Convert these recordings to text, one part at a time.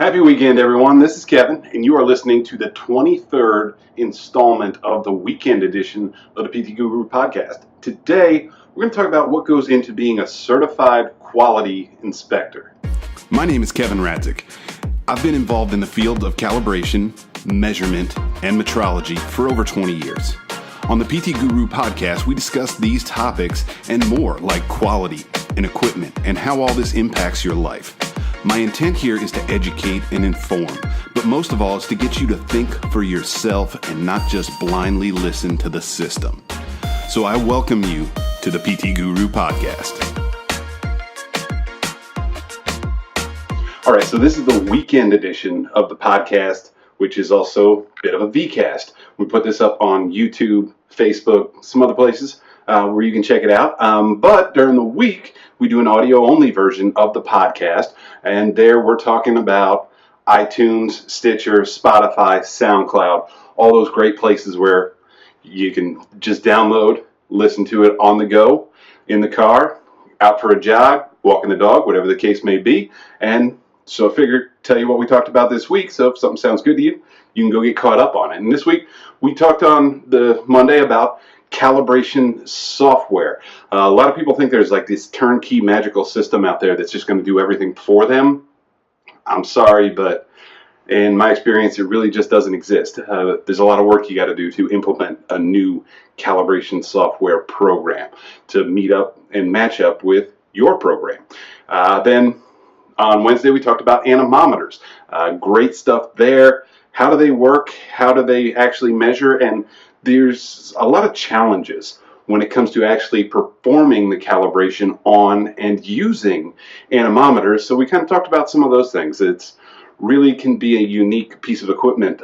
Happy weekend, everyone. This is Kevin, and you are listening to the 23rd installment of the weekend edition of the PT Guru podcast. Today, we're going to talk about what goes into being a certified quality inspector. My name is Kevin Radzik. I've been involved in the field of calibration, measurement, and metrology for over 20 years. On the PT Guru podcast, we discuss these topics and more, like quality and equipment and how all this impacts your life. My intent here is to educate and inform, but most of all is to get you to think for yourself and not just blindly listen to the system. So I welcome you to the PT Guru podcast. All right, so this is the weekend edition of the podcast, which is also a bit of a VCast. We put this up on YouTube, Facebook, some other places where you can check it out. But during the week, we do an audio-only version of the podcast, and there we're talking about iTunes, Stitcher, Spotify, SoundCloud, all those great places where you can just download, listen to it on the go, in the car, out for a jog, walking the dog, whatever the case may be. And so I figured tell you what we talked about this week, so if something sounds good to you, you can go get caught up on it. And this week, we talked on the Monday about calibration software. A lot of people think there's like this turnkey magical system out there that's just going to do everything for them. I'm sorry, but in my experience, it really just doesn't exist. There's a lot of work you got to do to implement a new calibration software program to meet up and match up with your program. Then on Wednesday, we talked about anemometers. Great stuff there. How do they work? How do they actually measure? And there's a lot of challenges when it comes to actually performing the calibration on and using anemometers. So we kind of talked about some of those things. It's really can be a unique piece of equipment,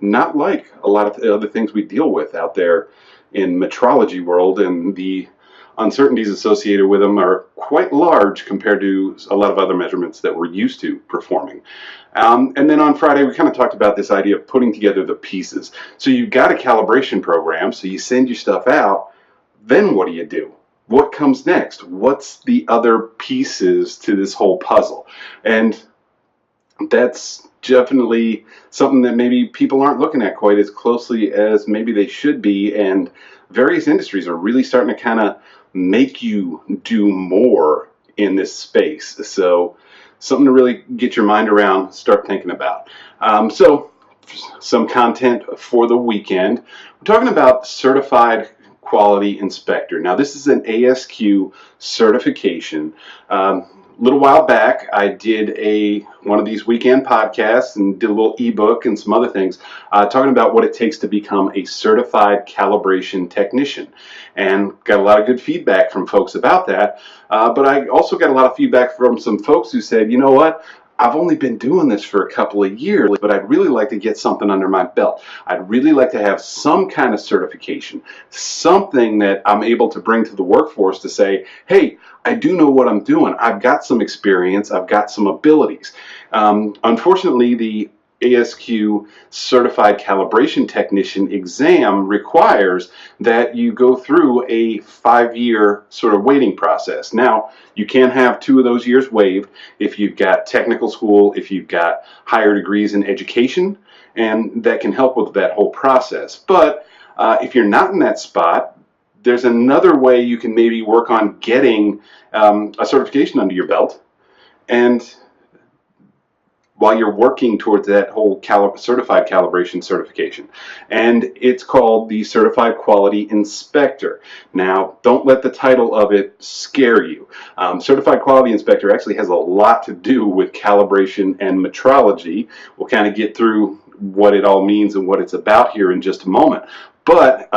not like a lot of the other things we deal with out there in metrology world, and the uncertainties associated with them are quite large compared to a lot of other measurements that we're used to performing. And then on Friday, we kind of talked about this idea of putting together the pieces. So you've got a calibration program, so you send your stuff out, then what do you do? What comes next? What's the other pieces to this whole puzzle? And that's definitely something that maybe people aren't looking at quite as closely as maybe they should be, and various industries are really starting to kind of make you do more in this space. So something to really get your mind around, start thinking about. So some content for the weekend. We're talking about certified quality inspector. Now this is an ASQ certification. A little while back, I did one of these weekend podcasts and did a little ebook and some other things talking about what it takes to become a certified calibration technician, and got a lot of good feedback from folks about that. But I also got a lot of feedback from some folks who said, you know what, I've only been doing this for a couple of years, but I'd really like to get something under my belt. I'd really like to have some kind of certification, something that I'm able to bring to the workforce to say, hey, I do know what I'm doing. I've got some experience. I've got some abilities. Unfortunately, the ASQ Certified Calibration Technician exam requires that you go through a 5-year sort of waiting process. Now, you can have 2 of those years waived if you've got technical school, if you've got higher degrees in education, and that can help with that whole process. But if you're not in that spot, there's another way you can maybe work on getting a certification under your belt, and while you're working towards that whole certified calibration certification. And it's called the Certified Quality Inspector. Now, don't let the title of it scare you. Certified Quality Inspector actually has a lot to do with calibration and metrology. We'll kind of get through what it all means and what it's about here in just a moment. But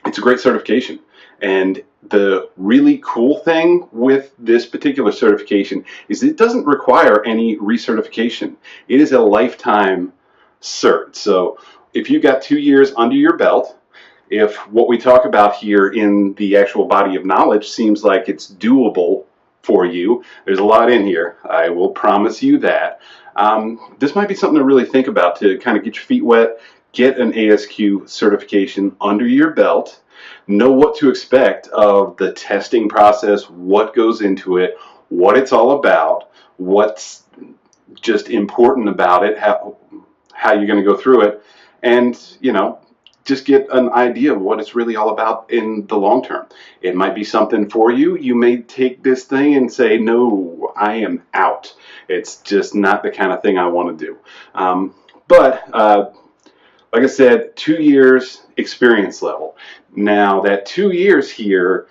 it's a great certification. And the really cool thing with this particular certification is it doesn't require any recertification. It is a lifetime cert. So if you've got 2 years under your belt, if what we talk about here in the actual body of knowledge seems like it's doable for you, there's a lot in here. I will promise you that. This might be something to really think about to kind of get your feet wet, get an ASQ certification under your belt, know what to expect of the testing process, what goes into it, what it's all about, what's just important about it, how you're going to go through it, and just get an idea of what it's really all about in the long term. It might be something for you. You may take this thing and say, no, I am out. It's just not the kind of thing I want to do. But like I said, 2 years experience level. Now that 2 years here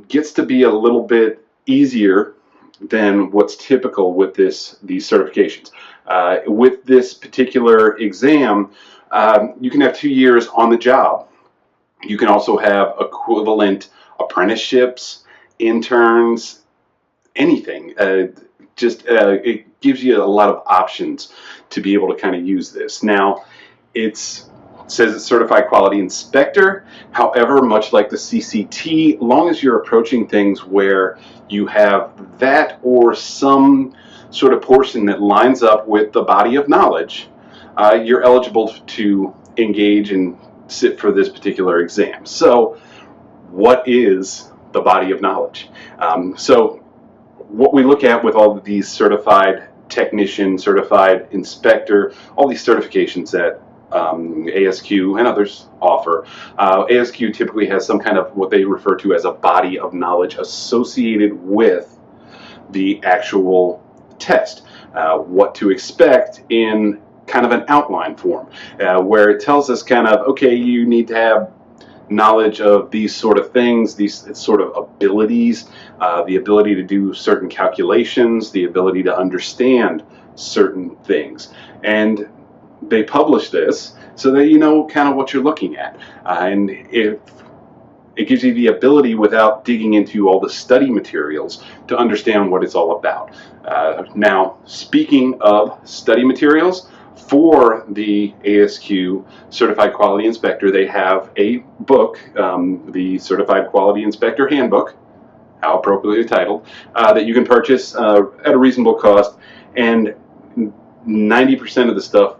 gets to be a little bit easier than what's typical with these certifications. With this particular exam, you can have 2 years on the job. You can also have equivalent apprenticeships, interns, anything. It gives you a lot of options to be able to kind of use this. Now, it says it's Certified Quality Inspector. However, much like the CCT, long as you're approaching things where you have that or some sort of portion that lines up with the body of knowledge, you're eligible to engage and sit for this particular exam. So what is the body of knowledge? So what we look at with all of these certified technician, certified inspector, all these certifications that ASQ and others offer. ASQ typically has some kind of what they refer to as a body of knowledge associated with the actual test. What to expect in kind of an outline form, where it tells us kind of, okay, you need to have knowledge of these sort of things, these sort of abilities, the ability to do certain calculations, the ability to understand certain things. And they publish this so that you know kind of what you're looking at. And if it gives you the ability, without digging into all the study materials, to understand what it's all about. Now, speaking of study materials, for the ASQ Certified Quality Inspector, they have a book, the Certified Quality Inspector Handbook, how appropriately titled, that you can purchase at a reasonable cost. And 90% of the stuff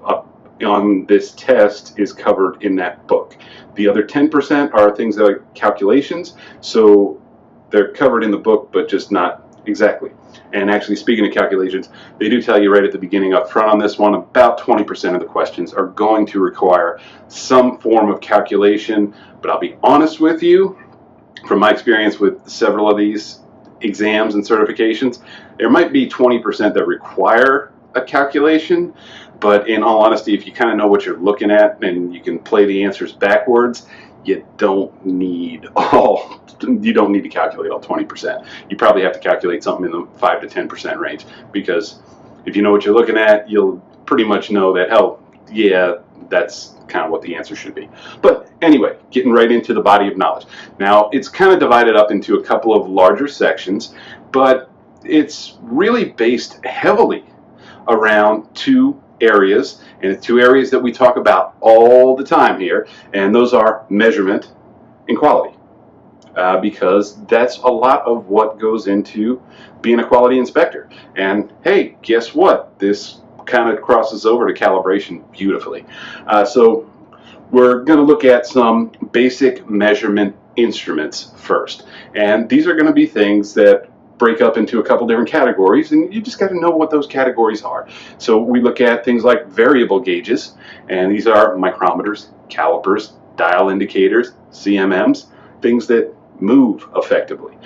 on this test is covered in that book. The other 10% are things like calculations, so they're covered in the book, but just not exactly. And actually, speaking of calculations, they do tell you right at the beginning up front on this one, about 20% of the questions are going to require some form of calculation. But I'll be honest with you, from my experience with several of these exams and certifications, there might be 20% that require a calculation. But in all honesty, if you kind of know what you're looking at and you can play the answers backwards, you don't need to calculate all 20%. You probably have to calculate something in the 5 to 10% range, because if you know what you're looking at, you'll pretty much know that, oh, yeah, that's kind of what the answer should be. But anyway, getting right into the body of knowledge. Now, it's kind of divided up into a couple of larger sections, but it's really based heavily around two areas, and the two areas that we talk about all the time here, and those are measurement and quality, because that's a lot of what goes into being a quality inspector. And hey, guess what? This kind of crosses over to calibration beautifully. So we're going to look at some basic measurement instruments first, and these are going to be things that break up into a couple different categories, and you just got to know what those categories are. So we look at things like variable gauges, and these are micrometers, calipers, dial indicators, CMMs, things that move effectively.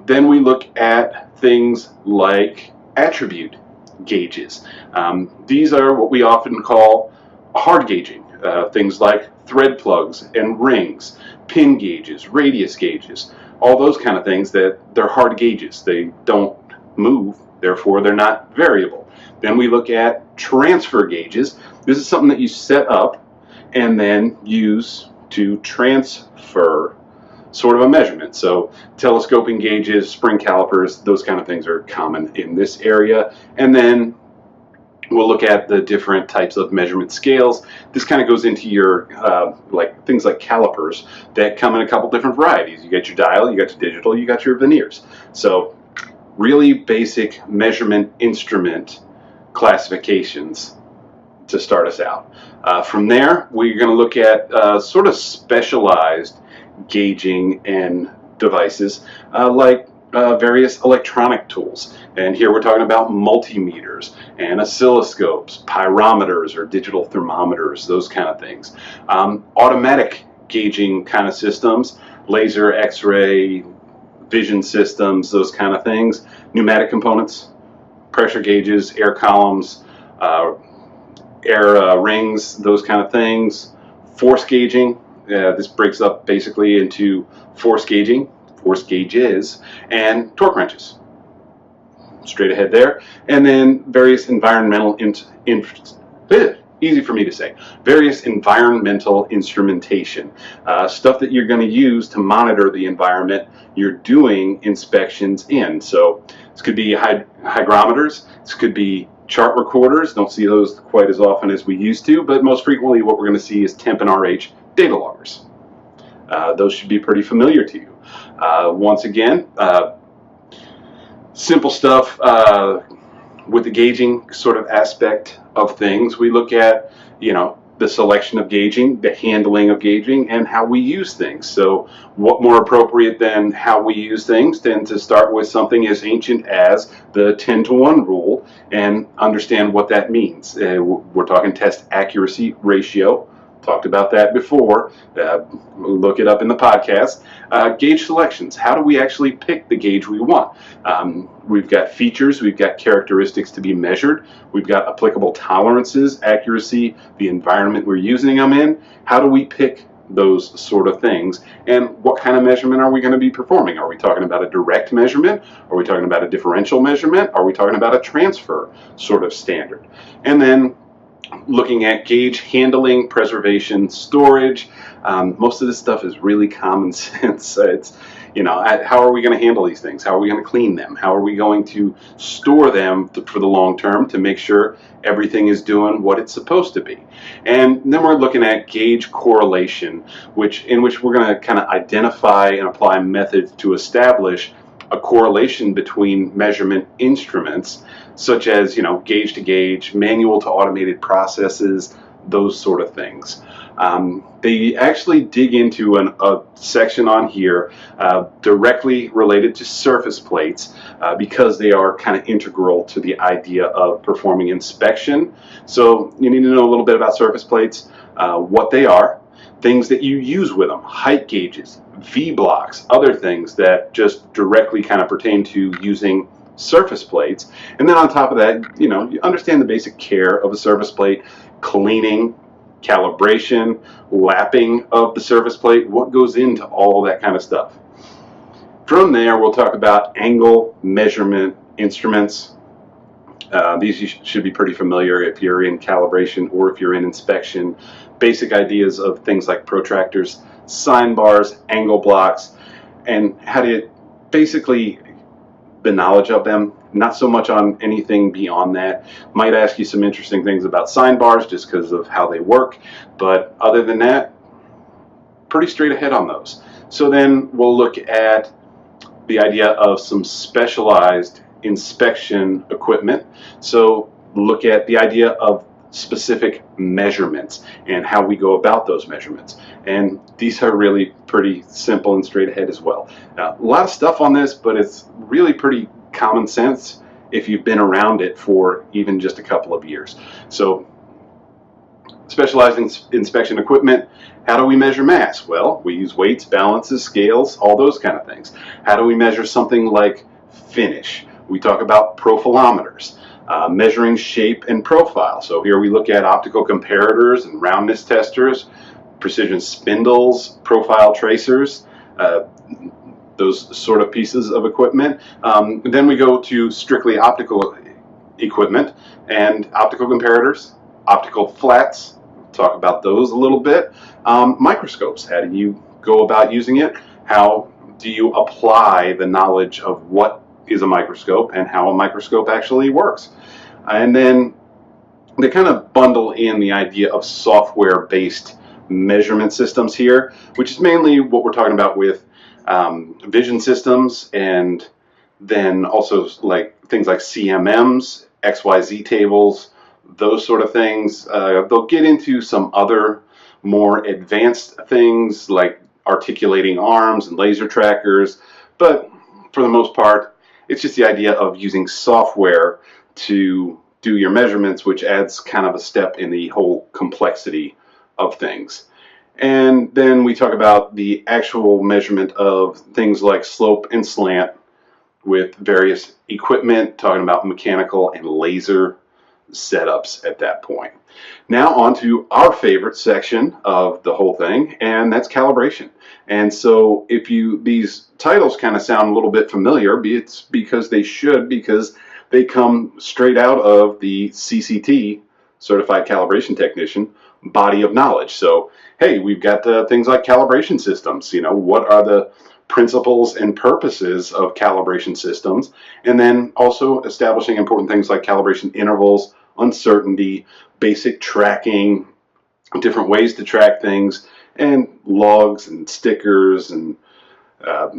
Then we look at things like attribute gauges. These are what we often call hard gauging, things like thread plugs and rings, pin gauges, radius gauges, all those kind of things that they're hard gauges. They don't move, therefore they're not variable. Then we look at transfer gauges. This is something that you set up and then use to transfer sort of a measurement. So telescoping gauges, spring calipers, those kind of things are common in this area. And then we'll look at the different types of measurement scales. This kind of goes into your like things like calipers that come in a couple different varieties. You got your dial, you got your digital, you got your veneers. So really basic measurement instrument classifications to start us out. From there, we're going to look at sort of specialized gauging and devices like various electronic tools. And here we're talking about multimeters and oscilloscopes, pyrometers or digital thermometers, those kind of things. Automatic gauging kind of systems, laser, X-ray, vision systems, those kind of things. Pneumatic components, pressure gauges, air columns, air rings, those kind of things. Force gauging, this breaks up basically into force gauging, force gauges, and torque wrenches. Straight ahead there. And then various environmental, easy for me to say, various environmental instrumentation, stuff that you're going to use to monitor the environment you're doing inspections in. So this could be hygrometers, this could be chart recorders. Don't see those quite as often as we used to, but most frequently what we're going to see is temp and RH data loggers. Those should be pretty familiar to you. Once again, simple stuff with the gauging sort of aspect of things. We look at, the selection of gauging, the handling of gauging, and how we use things. So what more appropriate than how we use things than to start with something as ancient as the 10-to-1 rule and understand what that means. We're talking test accuracy ratio. Talked about that before. Look it up in the podcast. Gauge selections. How do we actually pick the gauge we want? We've got features, we've got characteristics to be measured, we've got applicable tolerances, accuracy, the environment we're using them in. How do we pick those sort of things? And what kind of measurement are we going to be performing? Are we talking about a direct measurement? Are we talking about a differential measurement? Are we talking about a transfer sort of standard? And then looking at gauge handling, preservation, storage. Most of this stuff is really common sense. It's, how are we going to handle these things? How are we going to clean them? How are we going to store them for the long term to make sure everything is doing what it's supposed to be? And then we're looking at gauge correlation, in which we're going to kind of identify and apply methods to establish a correlation between measurement instruments, such as gauge to gauge, manual to automated processes, those sort of things. They actually dig into a section on here directly related to surface plates because they are kind of integral to the idea of performing inspection. So you need to know a little bit about surface plates, what they are, things that you use with them, height gauges, V-blocks, other things that just directly kind of pertain to using surface plates. And then on top of that, you understand the basic care of a surface plate, cleaning, calibration, lapping of the surface plate, what goes into all that kind of stuff. From there, we'll talk about angle measurement instruments. These you should be pretty familiar if you're in calibration or if you're in inspection. Basic ideas of things like protractors, sine bars, angle blocks, and how to basically the knowledge of them, not so much on anything beyond that. Might ask you some interesting things about sine bars just because of how they work, but other than that, pretty straight ahead on those. So then we'll look at the idea of some specialized inspection equipment. So look at the idea of specific measurements and how we go about those measurements. And these are really pretty simple and straight ahead as well. Now, a lot of stuff on this, but it's really pretty common sense if you've been around it for even just a couple of years. So specialized inspection equipment. How do we measure mass? Well, we use weights, balances, scales, all those kind of things. How do we measure something like finish? We talk about profilometers. Measuring shape and profile. So here we look at optical comparators and roundness testers, precision spindles, profile tracers, those sort of pieces of equipment. Then we go to strictly optical equipment and optical comparators, optical flats. Talk about those a little bit. Microscopes. How do you go about using it? How do you apply the knowledge of what is a microscope and how a microscope actually works? And then they kind of bundle in the idea of software-based measurement systems here, which is mainly what we're talking about with vision systems, and then also like things like CMMs, XYZ tables, those sort of things. They'll get into some other more advanced things like articulating arms and laser trackers, but for the most part, It's just the idea of using software to do your measurements, which adds kind of a step in the whole complexity of things. And then we talk about the actual measurement of things like slope and slant with various equipment, talking about mechanical and laser setups at that point. Now on to our favorite section of the whole thing, and that's calibration. And so if these titles kind of sound a little bit familiar, it's because they should, because they come straight out of the CCT, Certified Calibration Technician, body of knowledge. So, hey, we've got things like calibration systems. What are the principles and purposes of calibration systems? And then also establishing important things like calibration intervals, uncertainty, basic tracking, different ways to track things, and logs and stickers. And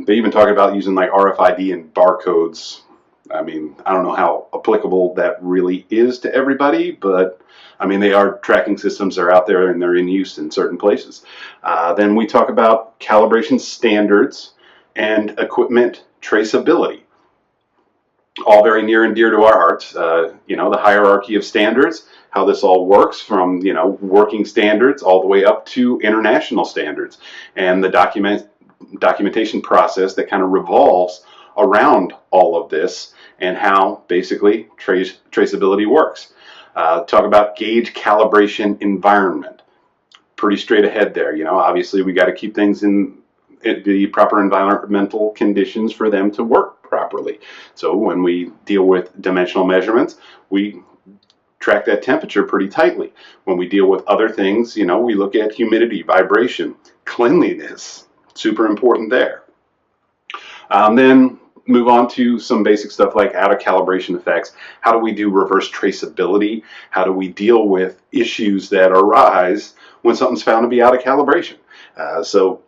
they even talk about using like RFID and barcodes. I mean, I don't know how applicable that really is to everybody, but I mean, they are tracking systems that are out there and they're in use in certain places. Then we talk about calibration standards and equipment traceability. All very near and dear to our hearts. The hierarchy of standards, how this all works from, working standards all the way up to international standards, and the documentation process that kind of revolves around all of this, and how basically traceability works. Talk about gauge calibration environment. Pretty straight ahead there. Obviously we got to keep things in the proper environmental conditions for them to work properly. So when we deal with dimensional measurements, we track that temperature pretty tightly. When we deal with other things, we look at humidity, vibration, cleanliness. Super important there. Then move on to some basic stuff like out of calibration effects. How do we do reverse traceability? How do we deal with issues that arise when something's found to be out of calibration? So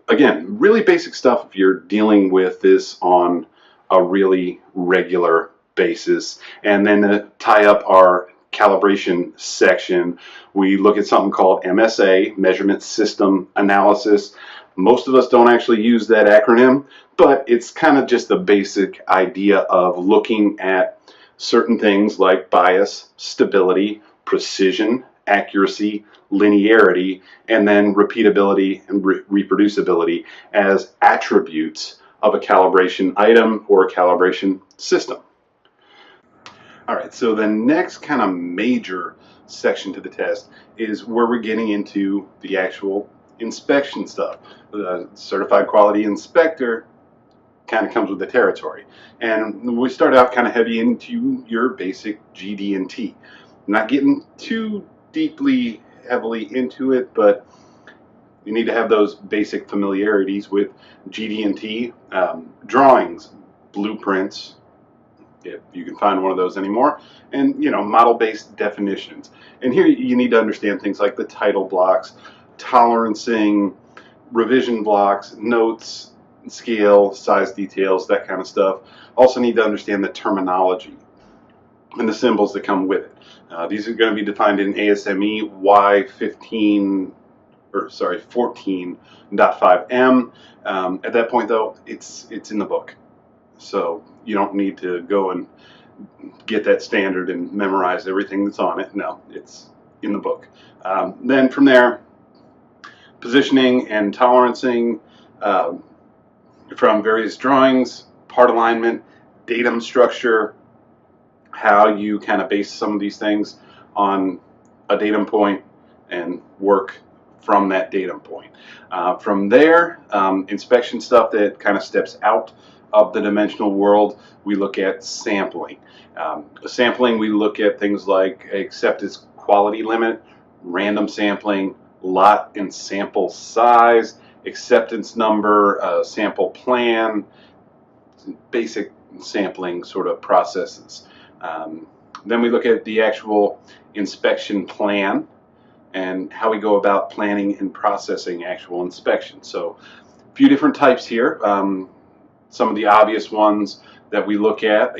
again, really basic stuff if you're dealing with this on a really regular basis. And then to tie up our calibration section, we look at something called MSA, Measurement System Analysis. Most of us don't actually use that acronym, but it's kind of just the basic idea of looking at certain things like bias, stability, precision, accuracy, linearity, and then repeatability and reproducibility as attributes of a calibration item or a calibration system. All right, so the next kind of major section to the test is where we're getting into the actual inspection stuff. The certified quality inspector kind of comes with the territory, and we start out kind of heavy into your basic GD&T. Not getting too heavily into it, but you need to have those basic familiarities with GD&T, drawings, blueprints, if you can find one of those anymore, and model-based definitions. And here you need to understand things like the title blocks, tolerancing, revision blocks, notes, scale, size details, that kind of stuff. Also need to understand the terminology and the symbols that come with it. These are going to be defined in ASME Y14.5M. At that point, though, it's in the book, so you don't need to go and get that standard and memorize everything that's on it. No, it's in the book. Then from there, positioning and tolerancing from various drawings, part alignment, datum structure, how you kind of base some of these things on a datum point and work from that datum point. From there, inspection stuff that kind of steps out of the dimensional world, we look at sampling. Sampling, we look at things like acceptance quality limit, random sampling, lot and sample size, acceptance number, sample plan, basic sampling sort of processes. Then we look at the actual inspection plan and how we go about planning and processing actual inspections. So a few different types here. Some of the obvious ones that we look at,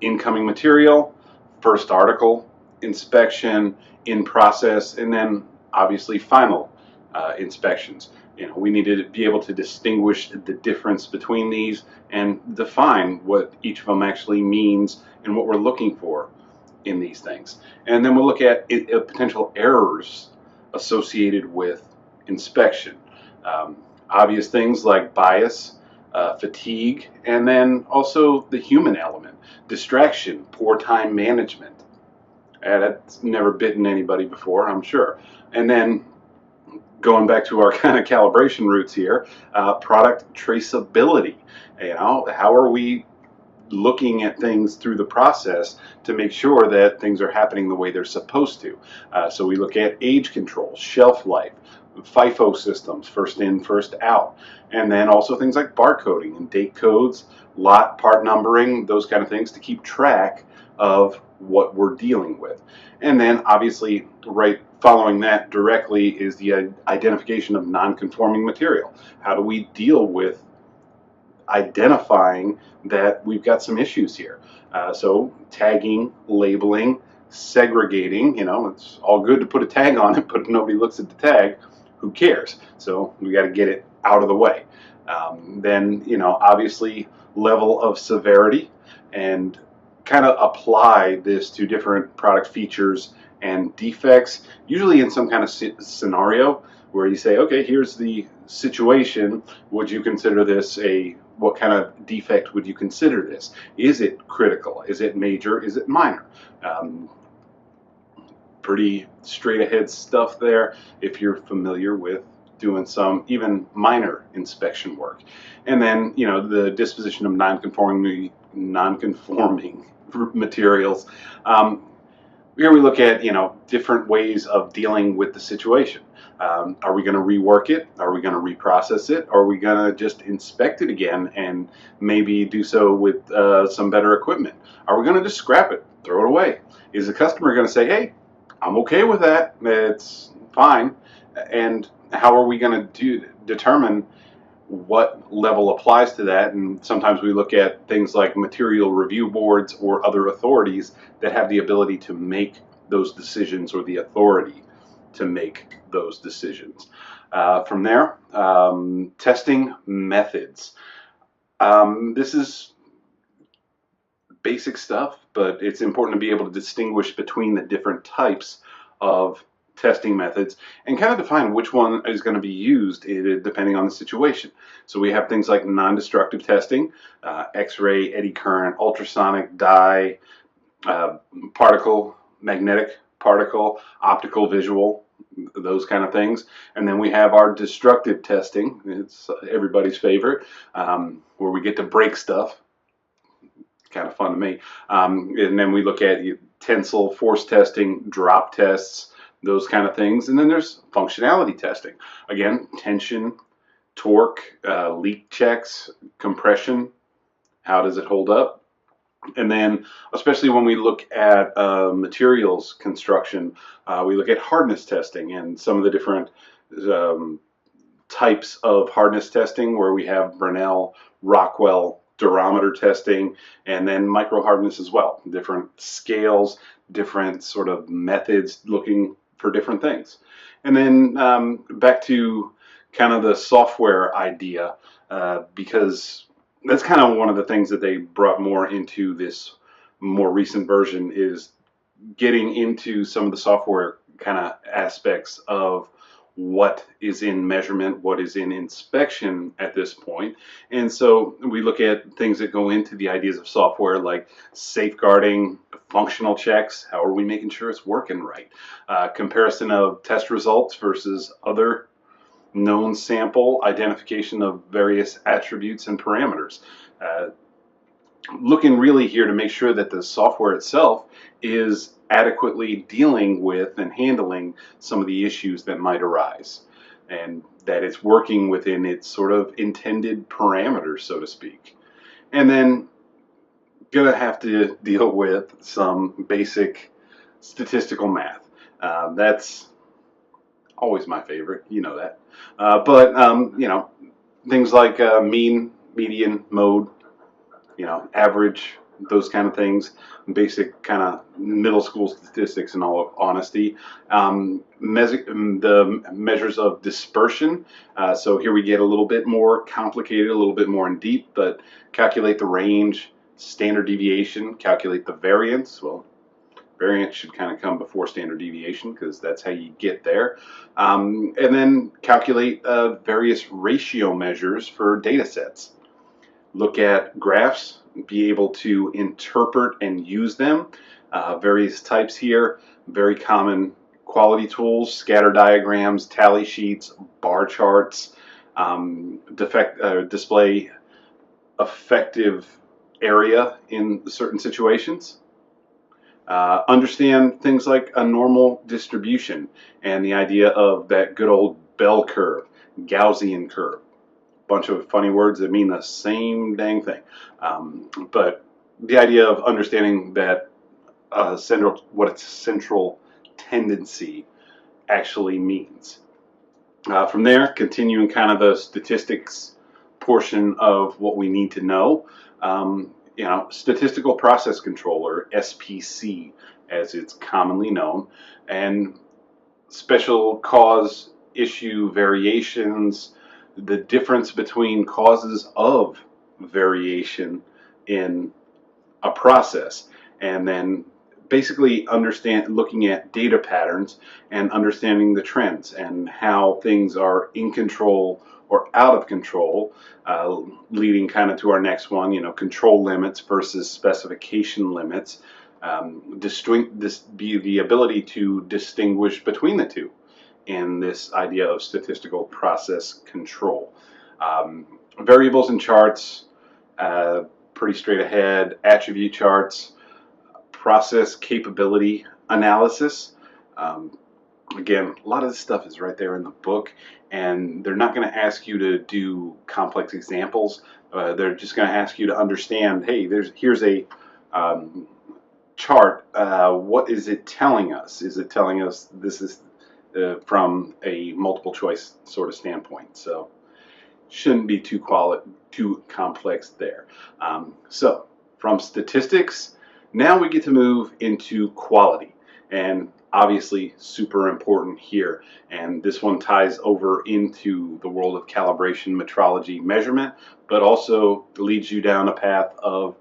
incoming material, first article inspection, in process, and then obviously final inspections. We need to be able to distinguish the difference between these and define what each of them actually means and what we're looking for in these things. And then we'll look at potential errors associated with inspection. Obvious things like bias, fatigue, and then also the human element, distraction, poor time management. That's never bitten anybody before, I'm sure. And then going back to our kind of calibration roots here, product traceability. How are we looking at things through the process to make sure that things are happening the way they're supposed to? So we look at age control, shelf life, FIFO systems, first in, first out, and then also things like barcoding and date codes, lot, part numbering, those kind of things to keep track of what we're dealing with. And then obviously right following that directly is the identification of non-conforming material. How do we deal with identifying that we've got some issues here? So tagging, labeling, segregating. It's all good to put a tag on it, but if nobody looks at the tag, who cares? So we got to get it out of the way. Then obviously level of severity, and kind of apply this to different product features and defects, usually in some kind of scenario where you say, okay, here's the situation. Would you consider this what kind of defect would you consider this? Is it critical? Is it major? Is it minor? Pretty straight ahead stuff there if you're familiar with doing some even minor inspection work. And then the disposition of non-conforming materials. Here we look at different ways of dealing with the situation. Are we going to rework it? Are we going to reprocess it? Or are we going to just inspect it again and maybe do so with some better equipment? Are we going to just scrap it, throw it away? Is the customer going to say, hey, I'm okay with that, it's fine? And how are we going to determine what level applies to that? And sometimes we look at things like material review boards or other authorities that have the ability to make those decisions, or the authority to make those decisions. From there, testing methods. This is basic stuff, but it's important to be able to distinguish between the different types of testing methods and kind of define which one is going to be used depending on the situation. So we have things like non-destructive testing, X-ray, eddy current, ultrasonic, dye, particle, magnetic particle, optical, visual, those kind of things. And then we have our destructive testing. It's everybody's favorite, where we get to break stuff. Kind of fun to me. And then we look at tensile force testing, drop tests, those kind of things. And then there's functionality testing. Again, tension, torque, leak checks, compression. How does it hold up? And then, especially when we look at materials construction, we look at hardness testing and some of the different types of hardness testing, where we have Burnell, Rockwell, durometer testing, and then micro hardness as well. Different scales, different sort of methods looking for different things. And then back to kind of the software idea, because that's kind of one of the things that they brought more into this more recent version, is getting into some of the software kind of aspects of what is in measurement, what is in inspection at this point. And so we look at things that go into the ideas of software, like safeguarding, functional checks. How are we making sure it's working right? Comparison of test results versus other known sample, identification of various attributes and parameters. Looking really here to make sure that the software itself is adequately dealing with and handling some of the issues that might arise, and that it's working within its sort of intended parameters, so to speak. And then gonna have to deal with some basic statistical math. That's always my favorite, you know that. But things like mean, median, mode, average, those kind of things, basic kind of middle school statistics in all honesty. The measures of dispersion. So here we get a little bit more complicated, a little bit more in deep, but calculate the range, standard deviation, calculate the variance. Well, variance should kind of come before standard deviation because that's how you get there. And then calculate various ratio measures for data sets. Look at graphs, be able to interpret and use them. Various types here, very common quality tools, scatter diagrams, tally sheets, bar charts, display effective area in certain situations. Understand things like a normal distribution and the idea of that good old bell curve, Gaussian curve. Bunch of funny words that mean the same dang thing. But the idea of understanding that what a central tendency actually means. From there, continuing kind of the statistics portion of what we need to know. Statistical process control, or SPC, as it's commonly known, and special cause issue variations, the difference between causes of variation in a process, and then basically looking at data patterns and understanding the trends and how things are in control or out of control, leading kind of to our next one, control limits versus specification limits, the ability to distinguish between the two in this idea of statistical process control. Variables and charts, pretty straight ahead, attribute charts, process capability analysis. Again, a lot of this stuff is right there in the book, and they're not going to ask you to do complex examples. They're just going to ask you to understand, hey, here's a chart. What is it telling us? Is it telling us this is from a multiple choice sort of standpoint? So shouldn't be too complex there. So from statistics, now we get to move into quality, and obviously super important here, and this one ties over into the world of calibration, metrology, measurement, but also leads you down a path of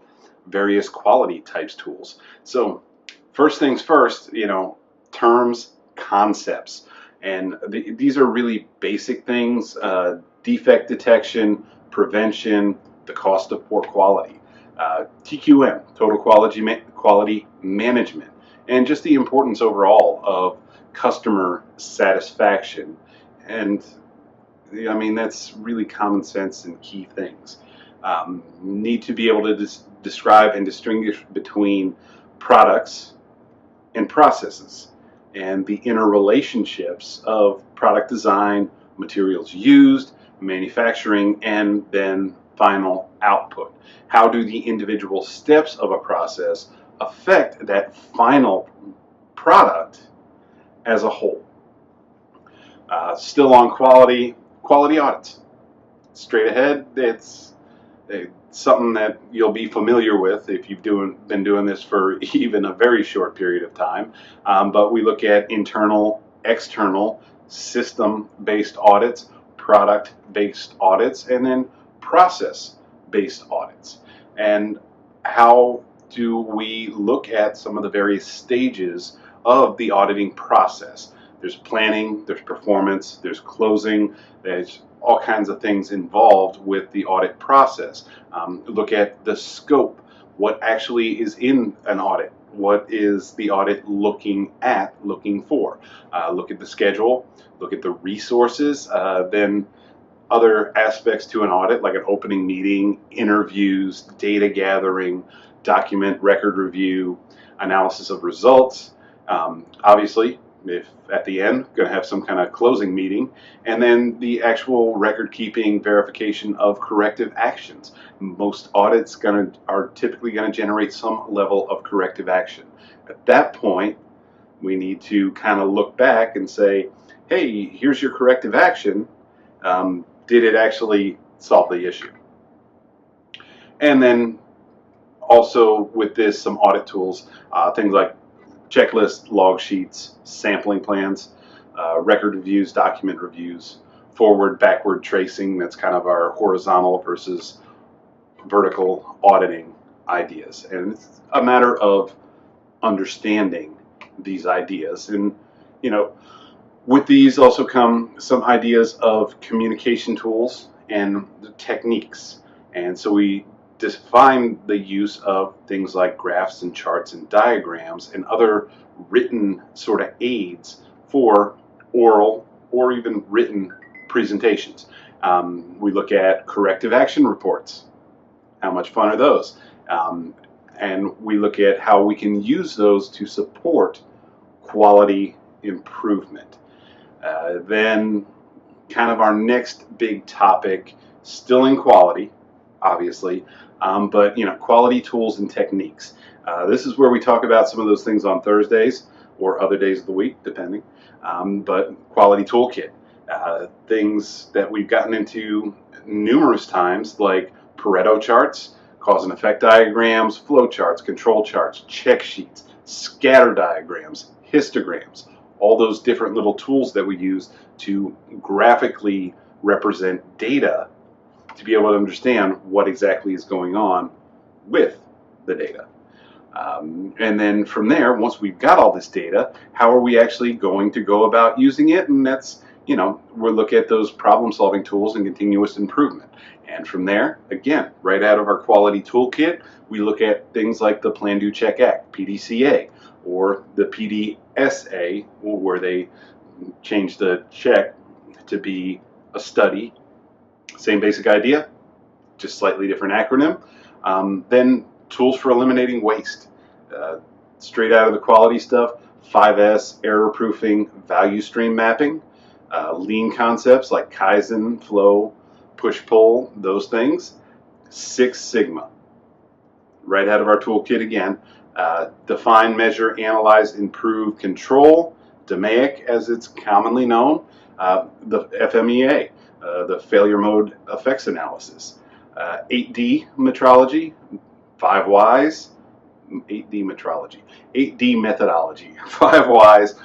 various quality types tools. So first things first, terms, concepts, and these are really basic things: defect detection, prevention, the cost of poor quality, TQM, total quality management, and just the importance overall of customer satisfaction. And that's really common sense and key things. Need to be able to describe and distinguish between products and processes, and the interrelationships of product design, materials used, manufacturing, and then final output. How do the individual steps of a process affect that final product as a whole? Still on quality audits. Straight ahead, it's something that you'll be familiar with if you've been doing this for even a very short period of time. But we look at internal, external, system-based audits, product-based audits, and then process-based audits. And how do we look at some of the various stages of the auditing process? There's planning, there's performance, there's closing, there's all kinds of things involved with the audit process. Look at the scope, what actually is in an audit, what is the audit looking for. Look at the schedule, look at the resources, then other aspects to an audit like an opening meeting, interviews, data gathering, document record review, analysis of results. Obviously, if at the end, going to have some kind of closing meeting, and then the actual record keeping, verification of corrective actions. Most audits are typically going to generate some level of corrective action. At that point, we need to kind of look back and say, hey, here's your corrective action. Did it actually solve the issue? And then Also with this, some audit tools, things like checklists, log sheets, sampling plans, record reviews, document reviews, forward, backward tracing. That's kind of our horizontal versus vertical auditing ideas. And it's a matter of understanding these ideas. And, with these also come some ideas of communication tools and the techniques. And so we define the use of things like graphs and charts and diagrams and other written sort of aids for oral or even written presentations. We look at corrective action reports. How much fun are those? And we look at how we can use those to support quality improvement. Then kind of our next big topic, still in quality, obviously, but quality tools and techniques. This is where we talk about some of those things on Thursdays or other days of the week, depending. But quality toolkit, things that we've gotten into numerous times, like Pareto charts, cause and effect diagrams, flow charts, control charts, check sheets, scatter diagrams, histograms, all those different little tools that we use to graphically represent data to be able to understand what exactly is going on with the data. And then from there, once we've got all this data, how are we actually going to go about using it? And that's, we'll look at those problem-solving tools and continuous improvement. And from there, again, right out of our quality toolkit, we look at things like the Plan, Do, Check, Act, PDCA, or the PDSA, where they change the check to be a study. Same basic idea, just slightly different acronym. Then tools for eliminating waste. Straight out of the quality stuff, 5S, error proofing, value stream mapping, lean concepts like Kaizen, flow, push-pull, those things. 6 Sigma, right out of our toolkit again. Define, measure, analyze, improve, control, DMAIC as it's commonly known, the FMEA, the failure mode effects analysis, 8D metrology, 5 Whys, 8D metrology, 8D methodology, 5 Whys,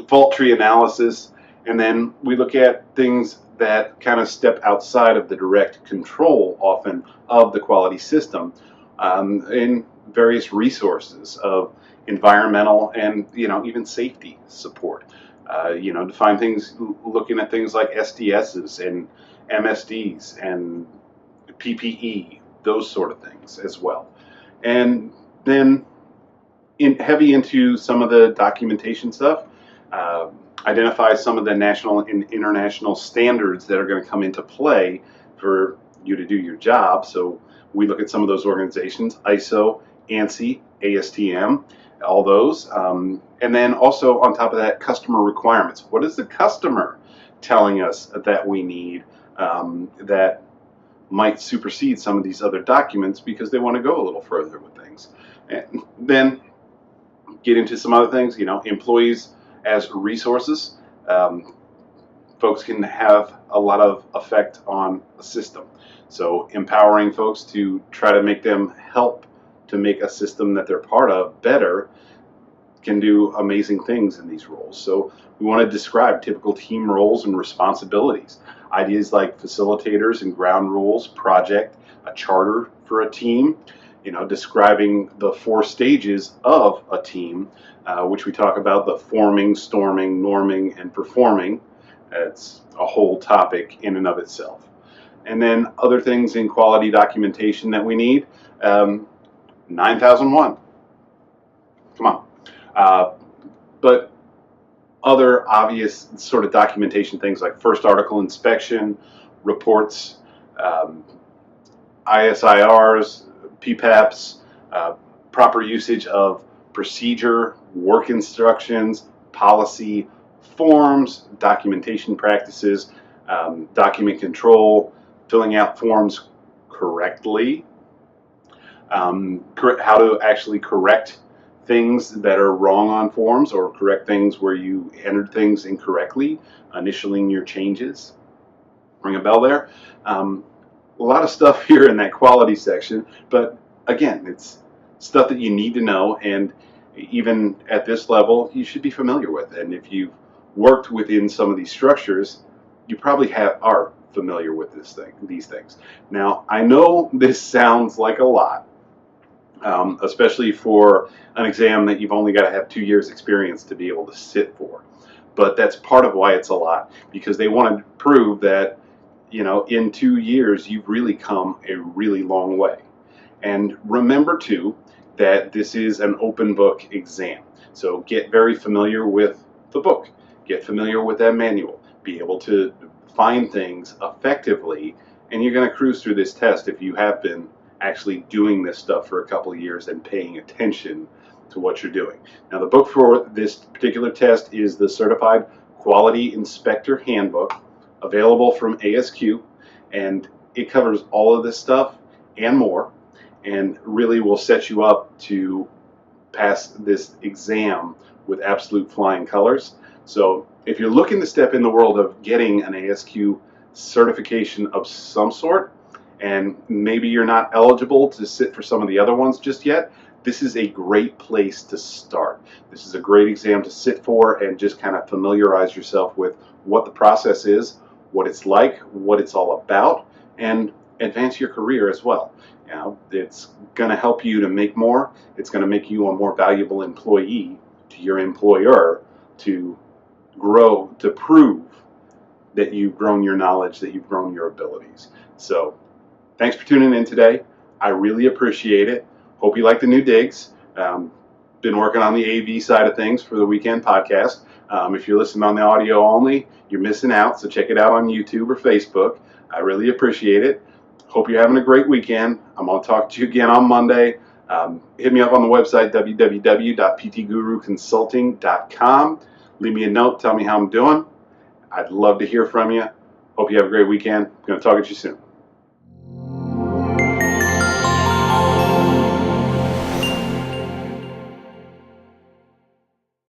fault tree analysis, and then we look at things that kind of step outside of the direct control often of the quality system in various resources of environmental and even safety support. Define things, looking at things like SDSs and MSDs and PPE, those sort of things as well. And then heavy into some of the documentation stuff, identify some of the national and international standards that are going to come into play for you to do your job. So we look at some of those organizations, ISO, ANSI, ASTM, all those. And then also on top of that, customer requirements. What is the customer telling us that we need that might supersede some of these other documents because they want to go a little further with things? And then get into some other things, employees as resources. Folks can have a lot of effect on a system. So empowering folks to try to make them help to make a system that they're part of better can do amazing things in these roles. So we want to describe typical team roles and responsibilities. Ideas like facilitators and ground rules, project, a charter for a team, describing the 4 stages of a team, which we talk about: the forming, storming, norming, and performing. It's a whole topic in and of itself. And then other things in quality documentation that we need, 9001. Come on. But other obvious sort of documentation things like first article inspection, reports, ISIRs, PPAPs, proper usage of procedure, work instructions, policy, forms, documentation practices, document control, filling out forms correctly, how to actually correct things that are wrong on forms or correct things where you entered things incorrectly, initialing your changes. Ring a bell there? A lot of stuff here in that quality section, but again, it's stuff that you need to know, and even at this level, you should be familiar with. And if you've worked within some of these structures, you probably are familiar with these things. Now, I know this sounds like a lot, especially for an exam that you've only got to have 2 years experience to be able to sit for. But that's part of why it's a lot, because they want to prove that, in 2 years, you've really come a really long way. And remember too, that this is an open book exam. So get very familiar with the book, get familiar with that manual, be able to find things effectively, and you're going to cruise through this test if you have been actually doing this stuff for a couple of years and paying attention to what you're doing. Now, the book for this particular test is the Certified Quality Inspector Handbook, available from ASQ, and it covers all of this stuff and more, and really will set you up to pass this exam with absolute flying colors. So if you're looking to step in the world of getting an ASQ certification of some sort, and maybe you're not eligible to sit for some of the other ones just yet, this is a great place to start. This is a great exam to sit for and just kind of familiarize yourself with what the process is, what it's like, what it's all about, and advance your career as well. It's going to help you to make more. It's going to make you a more valuable employee to your employer, to grow, to prove that you've grown your knowledge, that you've grown your abilities. So thanks for tuning in today. I really appreciate it. Hope you like the new digs. Been working on the AV side of things for the weekend podcast. If you're listening on the audio only, you're missing out, so check it out on YouTube or Facebook. I really appreciate it. Hope you're having a great weekend. I'm going to talk to you again on Monday. Hit me up on the website, www.ptguruconsulting.com. Leave me a note. Tell me how I'm doing. I'd love to hear from you. Hope you have a great weekend. I'm going to talk to you soon.